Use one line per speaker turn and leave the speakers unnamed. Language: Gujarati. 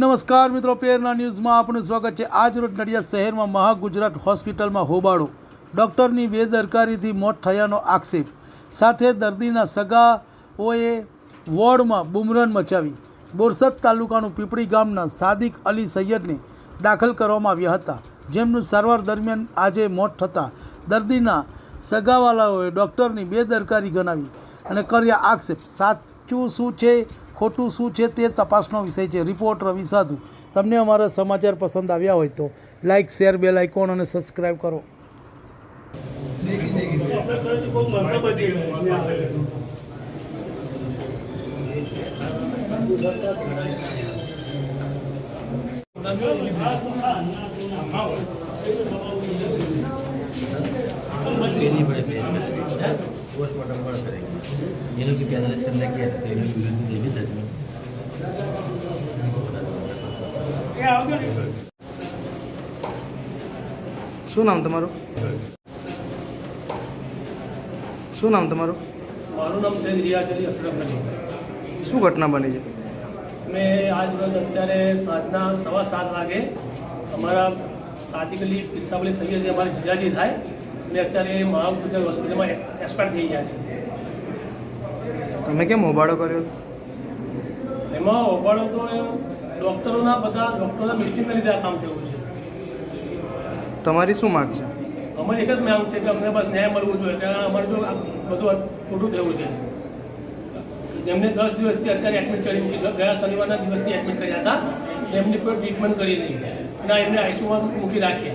નમસ્કાર મિત્રો, પ્રેરણા ન્યૂઝમાં આપનું સ્વાગત છે। આજ રોજ નડિયાદ શહેરમાં મહાગુજરાત હોસ્પિટલમાં હોબાળો, ડૉક્ટરની બેદરકારીથી મોત થયાનો આક્ષેપ સાથે દર્દીના સગાઓએ વોર્ડમાં બુમરાન મચાવી બોરસદ તાલુકાનું પીપળી ગામના સાદિક અલી સૈયદને દાખલ કરવામાં આવ્યા હતા, જેમનું સારવાર દરમિયાન આજે મોત થતાં દર્દીના સગાવાલાઓએ ડૉક્ટરની બેદરકારી ગણાવી અને કર્યા આક્ષેપ। સાચું શું છે, ખોટું શું છે તે તપાસનો વિષય છે। રિપોર્ટ રવિ સાધુ। તમને અમારા સમાચાર પસંદ આવ્યા હોય તો લાઇક, શેર, બેલ આઇકોન અને સબસ્ક્રાઈબ કરો।
पोस्टमार्टम पर करेंगे इन्हों की एनालिस करने की है तो इन्हों की देखी जजमेंट
શું નામ તમારું? શું નામ તમારું?
મારું નામ સૈયદ રિયાઝ અલી અશરફ અલી।
શું ઘટના બની છે?
મેં આજ રોજ અત્યારે સાંજના 7:15 વાગે અમારા સાદિક અલી ઇરશાદ અલી સૈયદ અમારે જીજાજી થાય અને અત્યારે મહાગુજરાત હોસ્પિટલમાં એક્સપાયર થઈ ગયા છે।
તમે કેમ હોબાળો કર્યો?
એમાં હોબાળો તો બધા ડૉક્ટરોના મિસ્ટેકના લીધે આ કામ થયું છે।
તમારી શું માગ છે?
અમારી એક જ માંગ છે કે અમને બસ ન્યાય મળવું જોઈએ, કારણ અમારે જો આ બધું ખોટું થયું છે। એમને 10 દિવસથી અત્યારે એડમિટ કરી, ગયા શનિવારના દિવસથી એડમિટ કર્યા હતા, એમની કોઈ ટ્રીટમેન્ટ કરી નહીં અને એમને આઈસીયુમાં મૂકી રાખીએ।